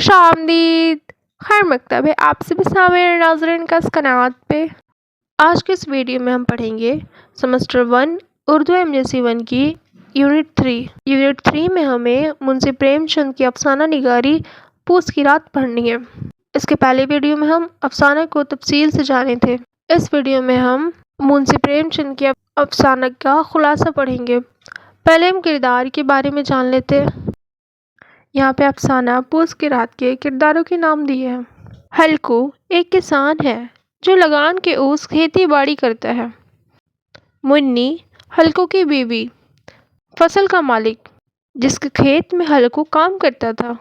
خوش آمدید، خیر مکتب ہے آپ سے بھی سامعین ناظرین کا اس قنات پہ۔ آج کے اس ویڈیو میں ہم پڑھیں گے سیمسٹر 1 اردو MSc 1 کی یونٹ 3۔ یونٹ 3 میں ہمیں منشی پریم چند کی افسانہ نگاری پوس کی رات پڑھنی ہے۔ اس کے پہلے ویڈیو میں ہم افسانہ کو تفصیل سے جانے تھے۔ اس ویڈیو میں ہم منشی پریم چند کے افسانہ کا خلاصہ پڑھیں گے۔ پہلے ہم کردار کے بارے میں جان لیتے ہیں۔ یہاں پہ افسانہ پوس کی رات کے کرداروں کے نام دیے ہیں۔ ہلکو ایک کسان ہے جو لگان کے اوس کھیتی باڑی کرتا ہے۔ منی ہلکو کی بیوی، فصل کا مالک جس کے کھیت میں ہلکو کام کرتا تھا۔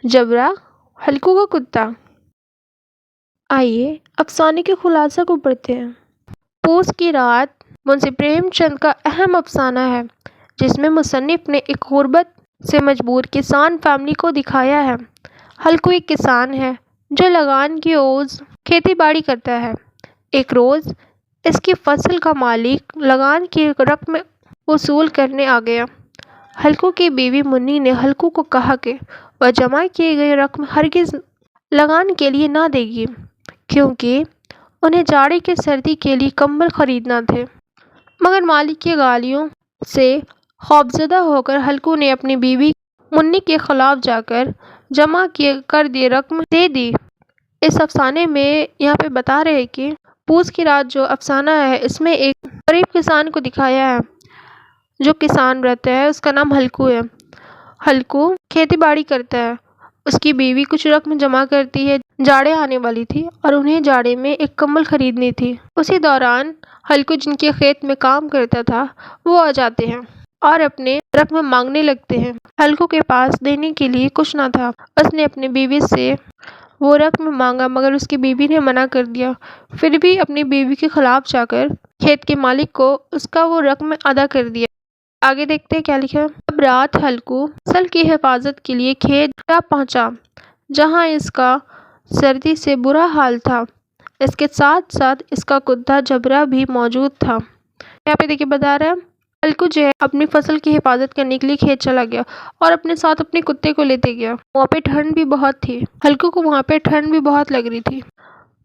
جبرا ہلکو کا کتا۔ آئیے افسانے کے خلاصہ کو پڑھتے ہیں۔ پوس کی رات منشی پریم چند کا اہم افسانہ ہے جس میں مصنف نے ایک غربت سے مجبور کسان فیملی کو دکھایا ہے۔ ہلکو ایک کسان ہے جو لگان کی اوز کھیتی باڑی کرتا ہے۔ ایک روز اس کی فصل کا مالک لگان کی رقم وصول کرنے آ گیا۔ ہلکو کی بیوی منی نے ہلکو کو کہا کہ وہ جمع کی گئی رقم ہرگز لگان کے لیے نہ دے گی کیونکہ انہیں جاڑے کے سردی کے لیے کمبل خریدنا تھے۔ مگر مالک کی گالیوں سے خوفزدہ ہو کر ہلکو نے اپنی بیوی منی کے خلاف جا کر جمع کر دی رقم دے دی۔ اس افسانے میں یہاں پہ بتا رہے ہیں کہ پوس کی رات جو افسانہ ہے اس میں ایک غریب کسان کو دکھایا ہے جو کسان رہتا ہے، اس کا نام ہلکو ہے۔ ہلکو کھیتی باڑی کرتا ہے، اس کی بیوی کچھ رقم جمع کرتی ہے، جاڑے آنے والی تھی اور انہیں جاڑے میں ایک کمبل خریدنی تھی۔ اسی دوران ہلکو جن کے کھیت میں کام کرتا تھا وہ آ جاتے ہیں اور اپنے رقم مانگنے لگتے ہیں۔ ہلکو کے پاس دینے کے لیے کچھ نہ تھا۔ اس نے اپنی بیوی سے وہ رقم مانگا مگر اس کی بیوی نے منع کر دیا۔ پھر بھی اپنی بیوی کے خلاف جا کر کھیت کے مالک کو اس کا وہ رقم ادا کر دیا۔ آگے دیکھتے ہیں کیا لکھا ہے۔ اب رات ہلکو فصل کی حفاظت کے لیے کھیت جا پہنچا جہاں اس کا سردی سے برا حال تھا۔ اس کے ساتھ ساتھ اس کا کتا جبرا بھی موجود تھا۔ یہاں پہ دیکھیں بتا رہا ہے ہلکو جو ہے اپنی فصل کی حفاظت کرنے کے لیے کھیت چلا گیا اور اپنے ساتھ اپنے کتے کو لیتے گیا۔ وہاں پہ ٹھنڈ بھی بہت تھی، ہلکو کو وہاں پہ ٹھنڈ بھی بہت لگ رہی تھی۔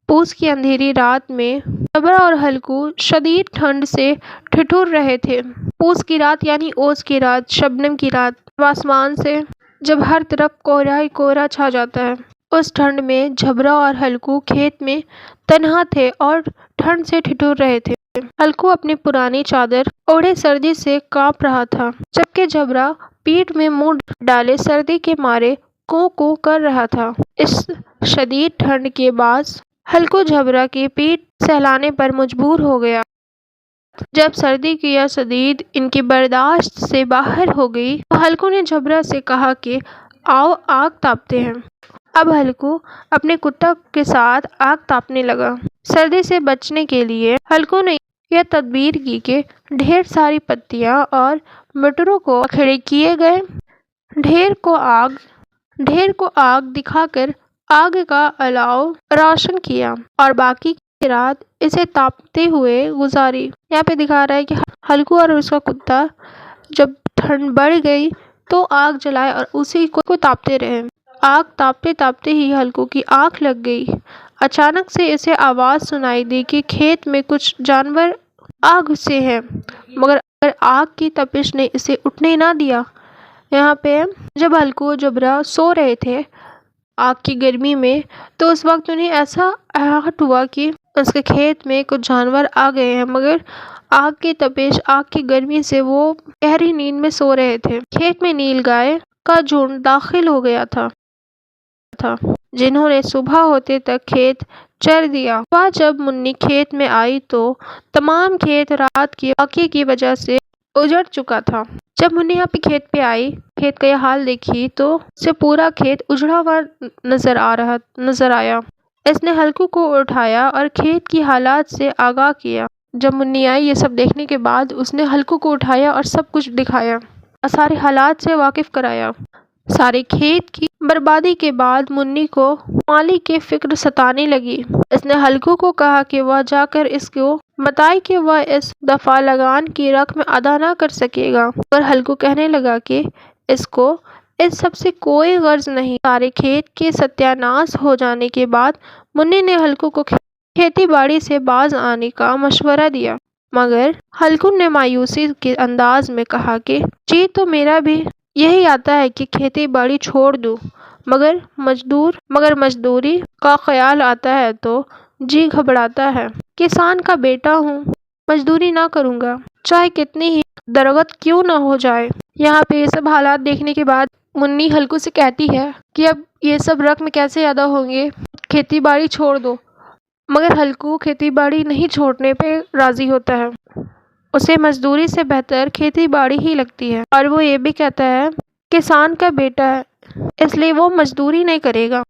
پوس کی اندھیری رات میں جبرا اور ہلکو شدید ٹھنڈ سے ٹھٹھر رہے تھے۔ پوس کی رات یعنی اوس کی رات، شبنم کی رات، آسمان سے جب ہر طرف کوہرا ہی کوہرا چھا جاتا ہے۔ اس ٹھنڈ میں جبرا اور ہلکو کھیت میں تنہا تھے اور ٹھنڈ سے ٹھٹھر رہے تھے۔ ہلکو اپنی پرانی چادر اوڑھے سردی سے کانپ رہا تھا جبکہ جبرا پیٹھ میں منہ ڈالے سردی کے مارے کو کو کر رہا تھا۔ اس شدید ٹھنڈ کے باعث ہلکو جبرا کی پیٹھ سہلانے پر مجبور ہو گیا۔ جب سردی کی یہ شدید ان کی برداشت سے باہر ہو گئی تو ہلکو نے جبرا سے کہا کہ آؤ آگ تاپتے ہیں۔ اب ہلکو اپنے کتا کے ساتھ آگ تاپنے لگا۔ سردی سے بچنے کے لیے ہلکو نے یہ تدبیر کی کہ ڈھیر ساری پتیاں اور مٹروں کو کھڑے کیے گئے، ڈھیر کو آگ دکھا کر آگ کا الاؤ روشن کیا اور باقی کی رات اسے تاپتے ہوئے گزاری۔ یہاں پہ دکھا رہا ہے کہ ہلکو اور اس کا کتا جب ٹھنڈ بڑھ گئی تو آگ جلائے اور اسی کو تاپتے رہے۔ آگ تاپتے تاپتے ہی ہلکو کی آنکھ لگ گئی۔ اچانک سے اسے آواز سنائی دی کہ کھیت میں کچھ جانور آ گھسے ہیں مگر آگ کی تپش نے اسے اٹھنے نہ دیا۔ یہاں پہ جب ہلکو اور جبرا سو رہے تھے آگ کی گرمی میں تو اس وقت انہیں ایسا احساس ہوا کہ اس کے کھیت میں کچھ جانور آ گئے ہیں مگر آگ کی تپش، آگ کی گرمی سے وہ گہری نیند میں سو رہے تھے۔ کھیت میں نیل گائے کا جھنڈ داخل ہو گیا تھا جنہوں نے صبح ہوتے تک کھیت چر دیا۔ صبح جب منی کھیت میں آئی تو تمام کھیت رات کے واقعے کی وجہ سے اجڑ چکا تھا۔ جب منی یہاں پہ کھیت پہ آئی، کھیت کا یہ حال دیکھی تو اسے پورا کھیت اجڑا ہوا نظر آیا۔ اس نے ہلکو کو اٹھایا اور کھیت کی حالات سے آگاہ کیا۔ جب منی آئی یہ سب دیکھنے کے بعد اس نے ہلکو کو اٹھایا اور سب کچھ دکھایا اور سارے حالات سے واقف کرایا۔ سارے کھیت کی بربادی کے بعد منی کو مالک کی فکر ستانے لگی۔ اس نے ہلکو کو کہا کہ وہ جا کر اس کو بتائے کہ وہ اس دفعہ لگان کی رقم ادا نہ کر سکے گا، پر ہلکو کہنے لگا کہ اس کو اس سب سے کوئی غرض نہیں۔ سارے کھیت کے ستیاناش ہو جانے کے بعد منی نے ہلکو کو کھیتی باڑی سے باز آنے کا مشورہ دیا، مگر ہلکو نے مایوسی کے انداز میں کہا کہ جی تو میرا بھی یہی آتا ہے کہ کھیتی باڑی چھوڑ دوں، مگر مزدوری کا خیال آتا ہے تو جی گھبراتا ہے۔ کسان کا بیٹا ہوں، مزدوری نہ کروں گا چاہے کتنی ہی درگت کیوں نہ ہو جائے۔ یہاں پہ یہ سب حالات دیکھنے کے بعد منی ہلکو سے کہتی ہے کہ اب یہ سب رقم کیسے ادا ہوں گے، کھیتی باڑی چھوڑ دو، مگر ہلکو کھیتی باڑی نہیں چھوڑنے پہ راضی ہوتا ہے۔ اسے مزدوری سے بہتر کھیتی باڑی ہی لگتی ہے، اور وہ یہ بھی کہتا ہے کسان کا بیٹا ہے اس لیے وہ مزدوری نہیں کرے گا۔